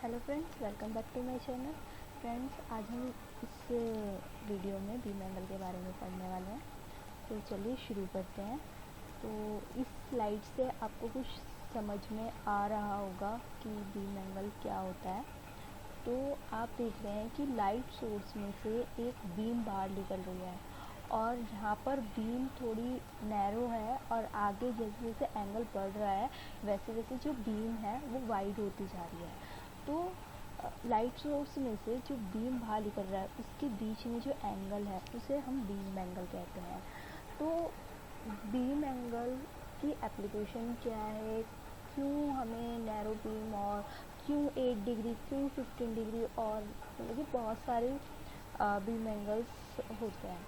Hello friends, welcome back to my channel. Friends, आज हम इस वीडियो में बीम एंगल के बारे में पढ़ने वाले हैं। तो चलिए शुरू करते हैं। तो इस स्लाइड से आपको कुछ समझ में आ रहा होगा कि बीम एंगल क्या होता है। तो आप देख रहे हैं कि लाइट सोर्स में से एक बीम बाहर निकल रही है और यहाँ पर बीम थोड़ी नैरो है और आगे जैसे जैसे एंगल बढ़ रहा है वैसे वैसे जो बीम है वो वाइड होती जा रही है। तो लाइट सोर्स में से जो बीम बाहर निकल रहा है उसके बीच में जो एंगल है उसे हम बीम एंगल कहते हैं। तो बीम एंगल की एप्लीकेशन क्या है, क्यों हमें नैरो बीम और क्यों 8 डिग्री, क्यों 15 डिग्री और मतलब कि बहुत सारे बीम एंगल्स होते हैं,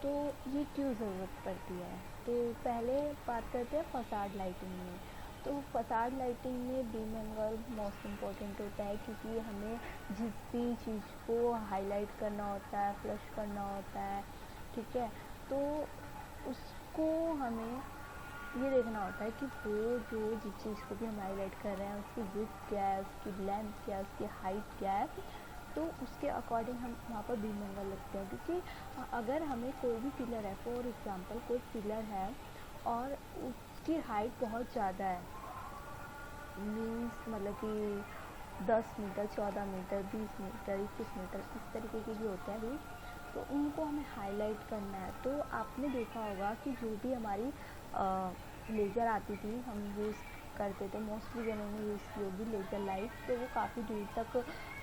तो ये क्यों ज़रूरत पड़ती है। तो पहले बात करते हैं फसाड लाइटिंग में। तो फसाड लाइटिंग में बीम एंगल मोस्ट इम्पॉर्टेंट होता है क्योंकि हमें जिस भी चीज़ को हाईलाइट करना होता है, फ्लश करना होता है, ठीक है, तो उसको हमें ये देखना होता है कि वो जो जिस चीज़ को भी हम हाईलाइट कर रहे हैं उसकी विड्थ क्या है, उसकी लेंथ क्या है, उसकी हाइट क्या है, तो उसके अकॉर्डिंग हम वहाँ पर बीम एंगल लगते हैं। क्योंकि अगर हमें कोई भी पिलर है, फॉर एग्जांपल कोई पिलर है और उसकी हाइट बहुत ज़्यादा है, मीन्स मतलब कि 10 मीटर, 14 मीटर, 20 मीटर, 21 मीटर इस तरीके के भी होते हैं भी, तो उनको हमें हाईलाइट करना है। तो आपने देखा होगा कि जो भी हमारी लेज़र आती थी, हम यूज़ करते थे, मोस्टली जनों ने यूज़ की होगी लेज़र लाइट, तो वो काफ़ी दूर तक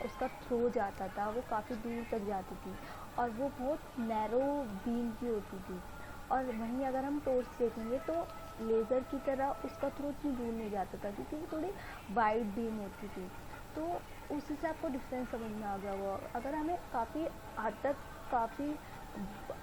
उसका थ्रो जाता था, वो काफ़ी दूर तक जाती थी और वो बहुत नैरो बीम की होती थी। और वहीं अगर हम टॉर्च देखेंगे तो लेज़र की तरह उसका थ्रो इतनी दूर नहीं जाता था क्योंकि वो थोड़ी वाइड बीम होती थी। तो उससे से आपको डिफरेंस समझ में आ गया वो। अगर हमें काफ़ी हद तक काफ़ी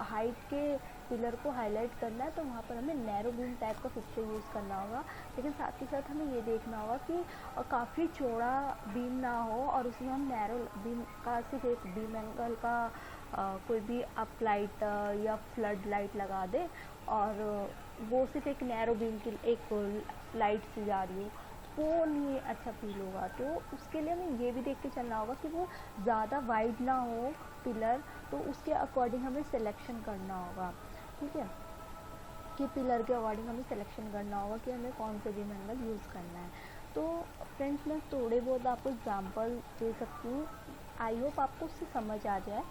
हाइट के पिलर को हाईलाइट करना है तो वहाँ पर हमें नैरो बीम टाइप का फिक्सचर यूज़ करना होगा। लेकिन साथ ही साथ हमें ये देखना होगा कि काफ़ी चौड़ा बीम ना हो और उसमें हम नैरो बीम का सिर्फ एक बीम एंगल का कोई भी अप लाइट या फ्लड लाइट लगा दे और वो सिर्फ एक नैरो बीम की एक लाइट सी जा रही हो, वो नहीं अच्छा फील होगा। तो उसके लिए हमें ये भी देख के चलना होगा कि वो ज़्यादा वाइड ना हो पिलर, तो उसके अकॉर्डिंग हमें सिलेक्शन करना होगा, ठीक है, कि पिलर के अकॉर्डिंग हमें सिलेक्शन करना होगा कि हमें कौन से बीम एंगल यूज़ करना है। तो फ्रेंड्स, मैं थोड़े बहुत आपको एग्जांपल दे सकती हूँ, आई होप आपको उससे समझ आ जाए।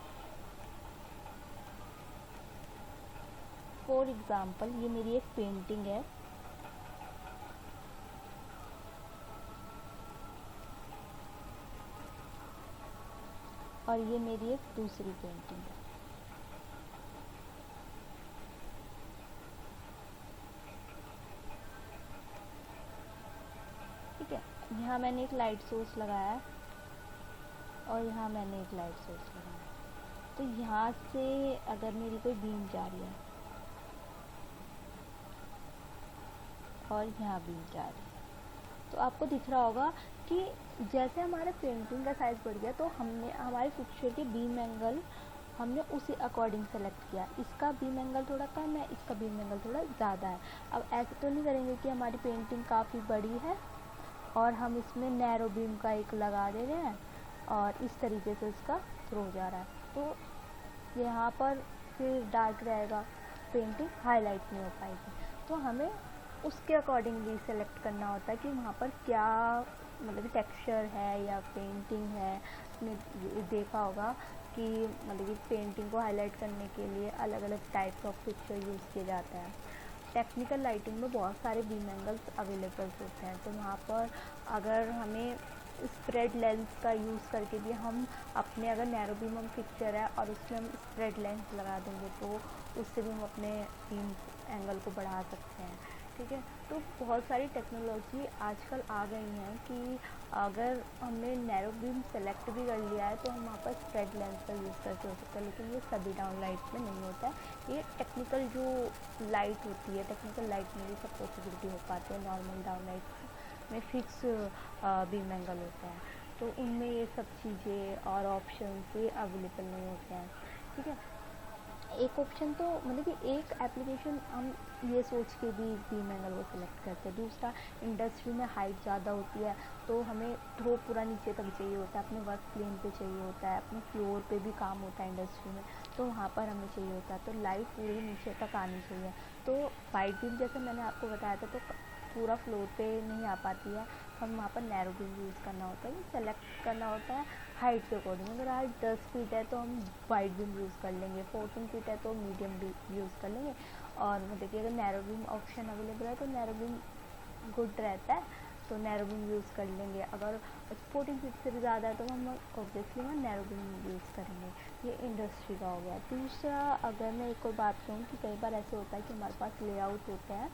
फॉर एग्ज़ाम्पल ये मेरी एक पेंटिंग है और ये मेरी एक दूसरी पेंटिंग है, ठीक है। यहाँ मैंने एक लाइट सोर्स लगाया है और यहाँ मैंने एक लाइट सोर्स लगाया है। तो यहाँ से अगर मेरी कोई बीम जा रही है और यहाँ बीम जा रही है, तो आपको दिख रहा होगा कि जैसे हमारे पेंटिंग का साइज़ बढ़ गया तो हमने हमारे पिक्चर के बीम एंगल हमने उसी अकॉर्डिंग सेलेक्ट किया। इसका बीम एंगल थोड़ा कम है, इसका बीम एंगल थोड़ा ज़्यादा है। अब ऐसे तो नहीं करेंगे कि हमारी पेंटिंग काफ़ी बड़ी है और हम इसमें नैरो बीम का एक लगा दे रहे हैं और इस तरीके से इसका थ्रो जा रहा है, तो यहाँ पर फिर डार्क रहेगा, पेंटिंग हाईलाइट नहीं हो पाएगी। तो हमें उसके अकॉर्डिंग भी सेलेक्ट करना होता है कि वहाँ पर क्या मतलब टेक्सचर है या पेंटिंग है। आपने देखा होगा कि मतलब कि पेंटिंग को हाईलाइट करने के लिए अलग अलग टाइप्स ऑफ पिक्चर यूज़ किया जाता है। टेक्निकल लाइटिंग में बहुत सारे बीम एंगल्स अवेलेबल होते हैं, तो वहाँ पर अगर हमें स्प्रेड लेंस का यूज़ करके भी हम अपने अगर नैरो बीम हम पिक्चर है और उसमें हम स्प्रेड लेंस लगा देंगे तो उससे भी हम अपने बीम एंगल को बढ़ा सकते हैं, ठीक है। तो बहुत सारी टेक्नोलॉजी आजकल आ गई हैं कि अगर हमने नैरो बीम सेलेक्ट भी कर लिया है तो हम वहाँ पर स्प्रेड लेंस का यूज़ करके हो सकता है, लेकिन ये सभी डाउन लाइट में नहीं होता है। ये टेक्निकल जो लाइट होती है, टेक्निकल लाइट में भी सब पॉसिबिलिटी हो पाते हैं। नॉर्मल डाउन लाइट में फिक्स बीम एंगल होता है, तो उनमें ये सब चीज़ें और ऑप्शन ये अवेलेबल नहीं होते हैं, ठीक है। एक ऑप्शन तो मतलब कि एक एप्लीकेशन हम ये सोच के भी बीमैंगल को सिलेक्ट करते हैं। दूसरा, इंडस्ट्री में हाइट ज़्यादा होती है तो हमें थ्रो पूरा नीचे तक चाहिए होता है, अपने वर्क प्लेन पे चाहिए होता है, अपने फ्लोर पे भी काम होता है इंडस्ट्री में, तो वहाँ पर हमें चाहिए होता है, तो लाइट पूरी नीचे तक आनी चाहिए। तो वाइड बीम जैसे मैंने आपको बताया था, तो पूरा फ्लोर पे नहीं आ पाती है, तो हम वहाँ पर नैरो बीम यूज़ करना होता है, सेलेक्ट करना होता है हाइट के अकॉर्डिंग। अगर हाइट 10 फीट है तो हम वाइड बीम यूज़ कर लेंगे, 14 फीट है तो मीडियम बीम यूज़ कर लेंगे। और मतलब कि अगर नैरो बीम ऑप्शन अवेलेबल है तो नैरो बीम गुड रहता है, तो नैरो बीम यूज़ कर लेंगे। अगर 14 फीट से भी ज़्यादा है तो हम ऑब्वियसली वहाँ नैरो बीम यूज़ करेंगे। ये इंडस्ट्री का हो गया। दूसरा, अगर मैं एक और बात कहूँ कि कई बार ऐसे होता है कि हमारे पास लेआउट होता है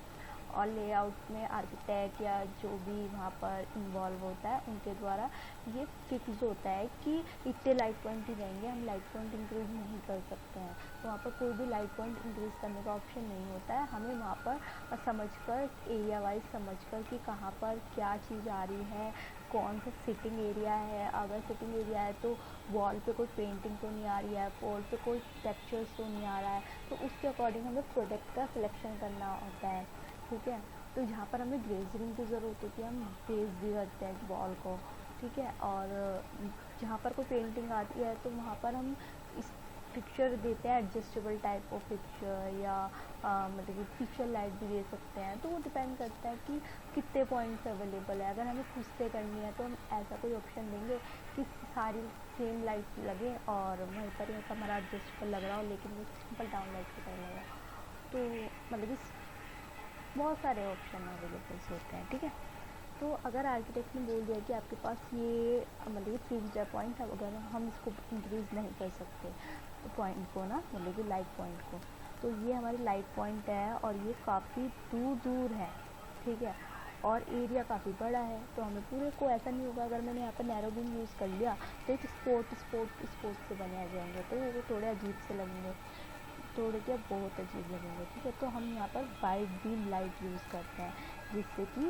और लेआउट में आर्किटेक्ट या जो भी वहाँ पर इन्वॉल्व होता है उनके द्वारा ये फिक्स होता है कि इतने लाइट पॉइंट ही रहेंगे, हम लाइट पॉइंट इंक्रीज नहीं कर सकते हैं। तो वहाँ पर कोई भी लाइट पॉइंट इंक्रीज करने का ऑप्शन नहीं होता है। हमें वहाँ पर समझकर, एरिया वाइज समझकर कि कहाँ पर क्या चीज़ आ रही है, कौन सा सिटिंग एरिया है। अगर सिटिंग एरिया है तो वॉल पे कोई पेंटिंग तो नहीं आ रही है, वॉल पे कोई टेक्सचर्स तो नहीं आ रहा है, तो उसके अकॉर्डिंग हमें प्रोडक्ट का सिलेक्शन करना होता है। ठीक है, तो जहाँ पर हमें ग्लेजरिंग की ज़रूरत होती है हम ग्लेज भी करते हैं वॉल को। ठीक है, और जहाँ पर कोई पेंटिंग आती है तो वहाँ पर हम इस पिक्चर देते हैं, एडजस्टेबल टाइप ऑफ पिक्चर, या मतलब कि पिक्चर लाइट भी दे सकते हैं। तो वो डिपेंड करता है कि कितने पॉइंट्स अवेलेबल है। अगर हमें खुद से करनी है तो हम ऐसा कोई ऑप्शन देंगे कि सारी सेम लाइट लगे और वहीं पर हमारा एडजस्टेबल लग रहा हो, लेकिन वो सिंपल डाउन लाइट की तरह लगा। तो मतलब कि बहुत सारे ऑप्शन अवेलेबल होते हैं। ठीक है, तो अगर आर्किटेक्ट ने बोल दिया कि आपके पास ये मतलब कि फिक्स्ड है पॉइंट, अब अगर हम इसको इंक्रीज़ नहीं कर सकते तो पॉइंट को ना, मतलब कि लाइट पॉइंट को, तो ये हमारी लाइट पॉइंट है और ये काफ़ी दूर दूर है। ठीक है, और एरिया काफ़ी बड़ा है, तो हमें पूरे को ऐसा नहीं होगा। अगर मैंने यहाँ पर नैरो बीम यूज़ कर लिया तो एक स्पोर्ट से बने आ जाएंगे, तो वो थोड़े अजीब से लगेंगे, थोड़े क्या बहुत अजीब लगेंगे। ठीक है, तो हम यहाँ पर वाइड बीम लाइट यूज़ करते हैं जिससे कि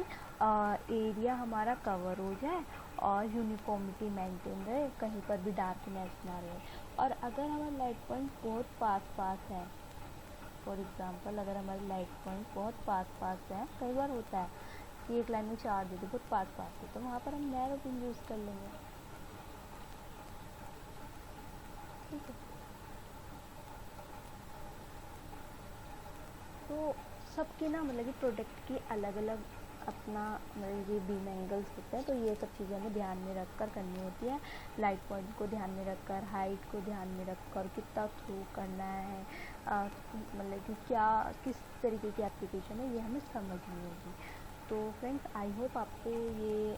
एरिया हमारा कवर हो जाए और यूनिफॉर्मिटी मेंटेन रहे, कहीं पर भी डार्कनेस ना रहे। और अगर हमारा लाइट पॉइंट बहुत पास है, फॉर एग्जांपल अगर हमारे लाइट पॉइंट बहुत पास है, कई बार होता है कि एक लाइन में 4 दे दो, बहुत पास है, तो वहाँ पर हम नैरो बीम यूज़ कर लेंगे। ठीक है, तो सबके ना मतलब कि प्रोडक्ट की अलग अलग अपना मतलब ये बीम एंगल्स होते हैं, तो ये सब चीज़ें हमें ध्यान में रख कर करनी होती है। लाइट पॉइंट को ध्यान में रखकर, हाइट को ध्यान में रखकर, कितना थ्रू करना है, मतलब कि क्या किस तरीके की एप्लीकेशन है, ये हमें समझनी होगी। तो फ्रेंड्स, आई होप आपको ये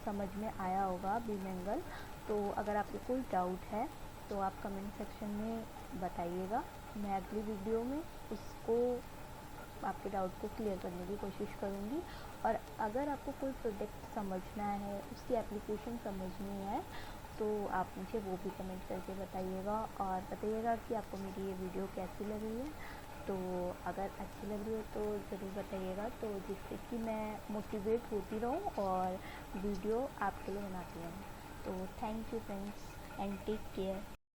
समझ में आया होगा बीम एंगल। तो अगर आपको कोई डाउट है तो आप कमेंट सेक्शन में बताइएगा, मैं अगली वीडियो में उसको आपके डाउट को क्लियर करने की कोशिश करूँगी। और अगर आपको कोई प्रोडक्ट समझना है, उसकी एप्लीकेशन समझनी है, तो आप मुझे वो भी कमेंट करके बताइएगा और बताइएगा कि आपको मेरी ये वीडियो कैसी लग रही है। तो अगर अच्छी लग रही है तो ज़रूर बताइएगा, तो जिससे कि मैं मोटिवेट होती रहूँ और वीडियो आपके लिए बनाती रहूँ। तो thank you friends and take care.